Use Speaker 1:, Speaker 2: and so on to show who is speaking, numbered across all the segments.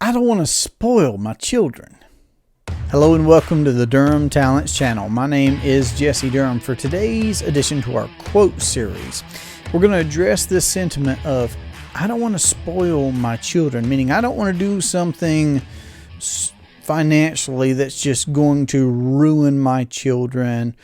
Speaker 1: I don't want to spoil my children. Hello and welcome to the Durham Talents channel. My name is Jesse Durham. For today's addition to our quote series, we're going to address this sentiment of I don't want to spoil my children, meaning I don't want to do something financially that's just going to ruin my children.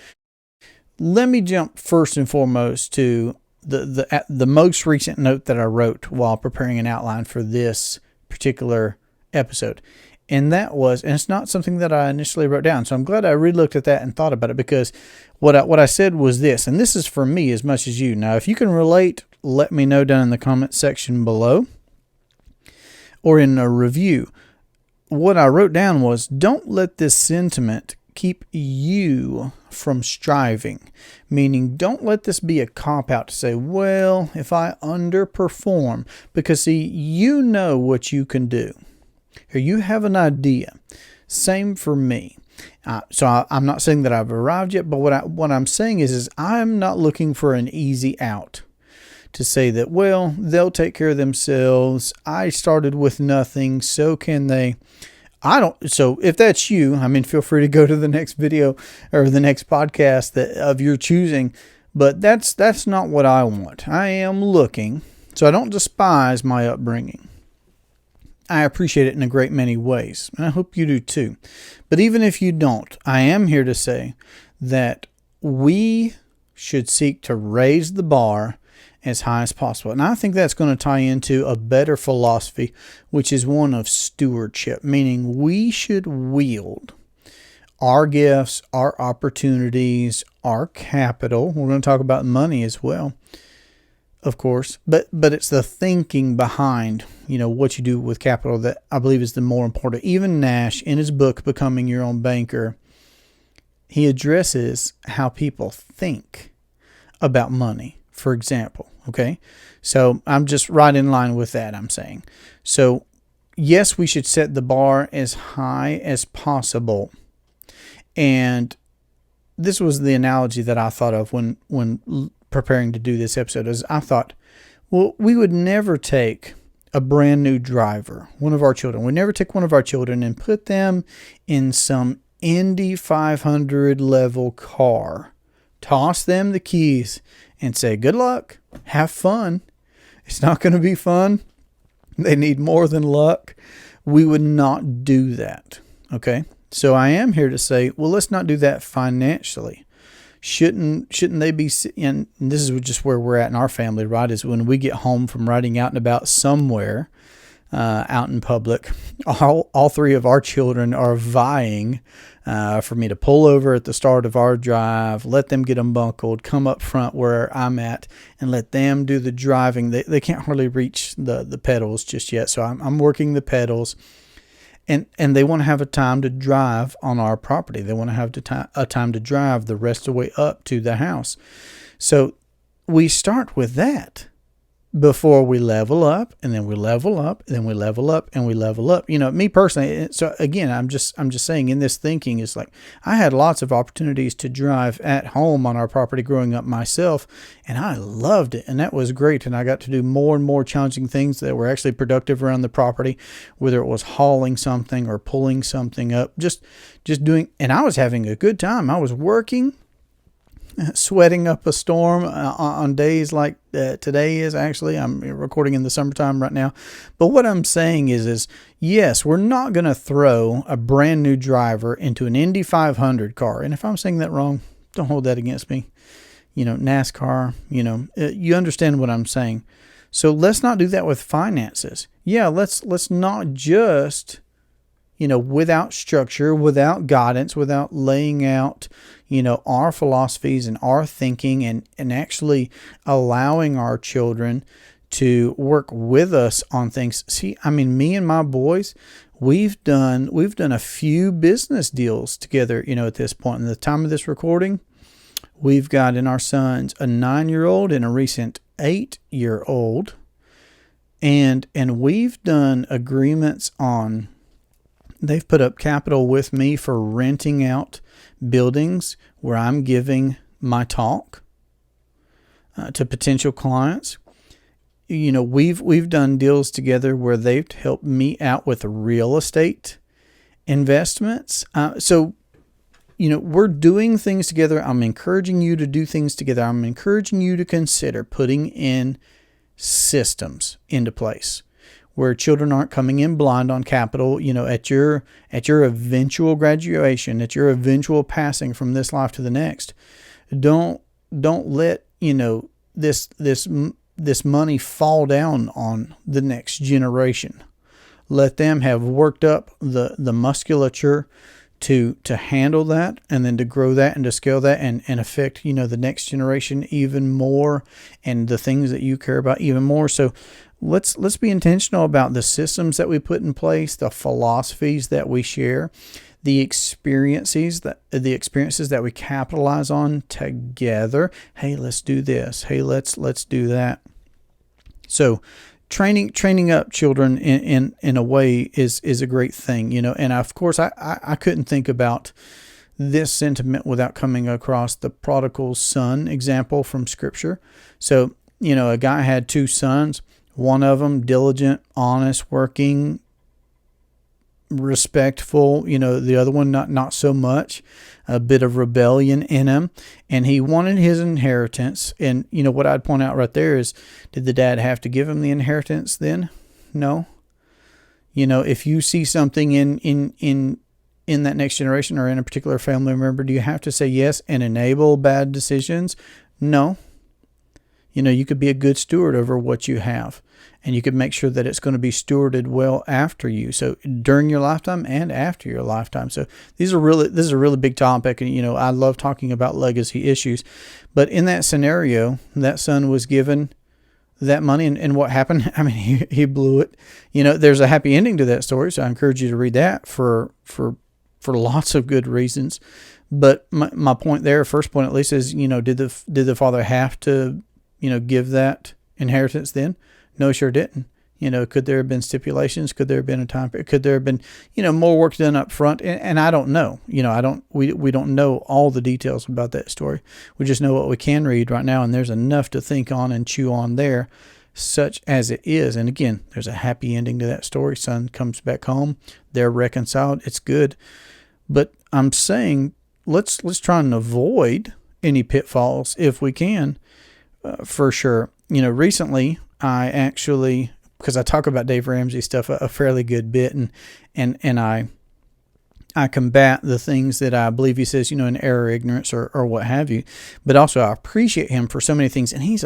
Speaker 1: Let me jump first and foremost to the most recent note that I wrote while preparing an outline for this particular episode. And it's not something that I initially wrote down. So I'm glad I re-looked at that and thought about it, because what I said was this, and this is for me as much as you. Now, if you can relate, let me know down in the comment section below or in a review. What I wrote down was, don't let this sentiment keep you from striving, meaning don't let this be a cop-out to say, well, if I underperform, because see, you know what you can do. Or you have an idea. Same for me. I'm not saying that I've arrived yet, but what I'm saying is I'm not looking for an easy out to say that, well, they'll take care of themselves. I started with nothing, so can they. So if that's you, feel free to go to the next video or the next podcast of your choosing, but that's not what I want. I am looking, so I don't despise my upbringing. I appreciate it in a great many ways, and I hope you do too. But even if you don't, I am here to say that we should seek to raise the bar as high as possible. And I think that's going to tie into a better philosophy, which is one of stewardship, meaning we should wield our gifts, our opportunities, our capital. We're going to talk about money as well, of course, but it's the thinking behind, what you do with capital that I believe is the more important. Even Nash, in his book, Becoming Your Own Banker, he addresses how people think about money, for example. Okay. So I'm just right in line with that, I'm saying. So yes, we should set the bar as high as possible. And this was the analogy that I thought of when preparing to do this episode. Is I thought, well, we would never take a brand new driver, one of our children. We'd never take one of our children and put them in some Indy 500 level car, toss them the keys and say, good luck, have fun. It's not going to be fun. They need more than luck. We would not do that. Okay. So I am here to say, well, let's not do that financially. Shouldn't they be, and this is just where we're at in our family, right? Is when we get home from riding out and about somewhere, out in public, all three of our children are vying for me to pull over at the start of our drive, let them get unbuckled, come up front where I'm at, and let them do the driving. They can't hardly reach the pedals just yet, so I'm working the pedals. And they want to have a time to drive on our property. They want to have a time to drive the rest of the way up to the house. So we start with that before we level up, and then we level up, and then we level up, and we level up. Me personally, so again, I'm just saying, in this thinking is like, I had lots of opportunities to drive at home on our property growing up myself, and I loved it, and that was great. And I got to do more and more challenging things that were actually productive around the property, whether it was hauling something or pulling something up, just doing, and I was having a good time. I was working, sweating up a storm on days like today is. Actually, I'm recording in the summertime right now. But what I'm saying is yes, we're not going to throw a brand new driver into an Indy 500 car. And if I'm saying that wrong, don't hold that against me. NASCAR, you understand what I'm saying. So let's not do that with finances. Yeah, let's not just, without structure, without guidance, without laying out, our philosophies and our thinking, and actually allowing our children to work with us on things. See, me and my boys, we've done a few business deals together, at this point. In the time of this recording, we've got in our sons a 9-year-old and a recent 8-year-old. And we've done agreements on, they've put up capital with me for renting out buildings where I'm giving my talk to potential clients. we've done deals together where they've helped me out with real estate investments. So we're doing things together. I'm encouraging you to do things together. I'm encouraging you to consider putting in systems into place where children aren't coming in blind on capital, at your eventual graduation, at your eventual passing from this life to the next. Don't let, this money fall down on the next generation. Let them have worked up the musculature to handle that, and then to grow that and to scale that and affect, the next generation even more, and the things that you care about even more. So let's be intentional about the systems that we put in place, the philosophies that we share, the experiences that we capitalize on together. Hey, let's do this. Hey, let's do that. So training up children in a way is a great thing, and of course I couldn't think about this sentiment without coming across the prodigal son example from Scripture. So, a guy had two sons, one of them diligent, honest, working, respectful, the other one not so much, a bit of rebellion in him, and he wanted his inheritance. And what I'd point out right there is, did the dad have to give him the inheritance then? No. If you see something in that next generation or in a particular family member, do you have to say yes and enable bad decisions? No. You could be a good steward over what you have, and you could make sure that it's going to be stewarded well after you. So during your lifetime and after your lifetime. So this is a really big topic. And, I love talking about legacy issues, but in that scenario, that son was given that money, and what happened? I mean, he blew it. There's a happy ending to that story. So I encourage you to read that for lots of good reasons. But my point there, first point at least, is, did the father have to, give that inheritance then? No, sure didn't. Could there have been stipulations? Could there have been a time period? Could there have been, more work done up front? And I don't know. We don't know all the details about that story. We just know what we can read right now, and there's enough to think on and chew on there, such as it is. And again, there's a happy ending to that story. Son comes back home. They're reconciled. It's good. But I'm saying let's try and avoid any pitfalls if we can, for sure. Recently I actually, because I talk about Dave Ramsey stuff a fairly good bit, and I combat the things that I believe he says, in error, ignorance, or what have you. But also I appreciate him for so many things, and he's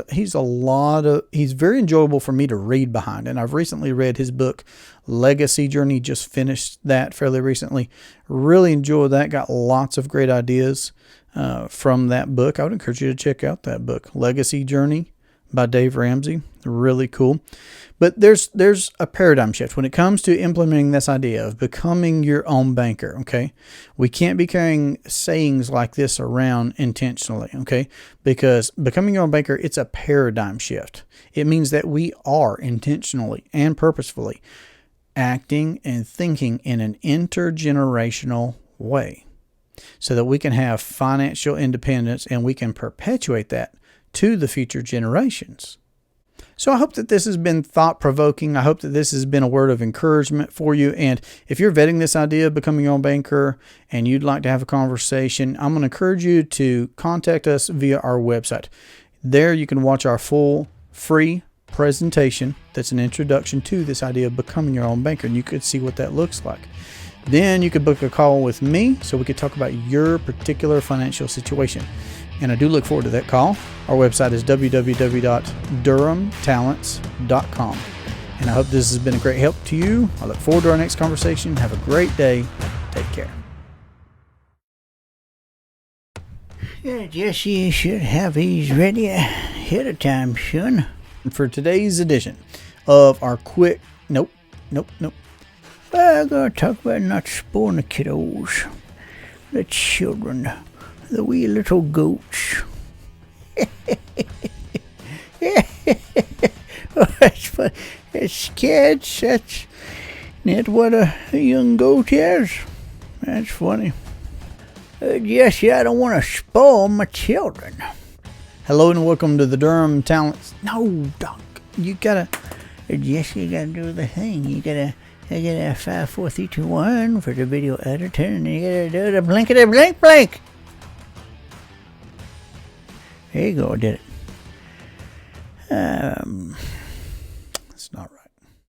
Speaker 1: very enjoyable for me to read behind. And I've recently read his book, Legacy Journey. Just finished that fairly recently. Really enjoyed that. Got lots of great ideas from that book. I would encourage you to check out that book, Legacy Journey by Dave Ramsey. Really cool. But there's a paradigm shift when it comes to implementing this idea of becoming your own banker, okay? We can't be carrying sayings like this around intentionally, okay? Because becoming your own banker, it's a paradigm shift. It means that we are intentionally and purposefully acting and thinking in an intergenerational way so that we can have financial independence and we can perpetuate that to the future generations. So I hope that this has been thought-provoking. I hope that this has been a word of encouragement for you. And if you're vetting this idea of becoming your own banker and you'd like to have a conversation, I'm going to encourage you to contact us via our website. There you can watch our full free presentation that's an introduction to this idea of becoming your own banker, and you could see what that looks like. Then you could book a call with me so we could talk about your particular financial situation. And I do look forward to that call. Our website is www.durhamtalents.com. And I hope this has been a great help to you. I look forward to our next conversation. Have a great day. Take care.
Speaker 2: Yeah, Jesse, you should have these ready ahead of time, son.
Speaker 1: For today's edition of our quick... Nope.
Speaker 2: I'm going to talk about not spoiling the kiddos, the children, the wee little goats. Oh, that's fun. It's kids. That's what a young goat is. That's funny. Jesse, I don't want to spoil my children.
Speaker 1: Hello and welcome to the Durham Talents... No, Doc. You gotta.
Speaker 2: Yes, you gotta do the thing. You gotta 5, 4, 3, 2, 1 for the video editor, and you gotta do the blinkety blink blink. There you go, I did it.
Speaker 1: It's not right.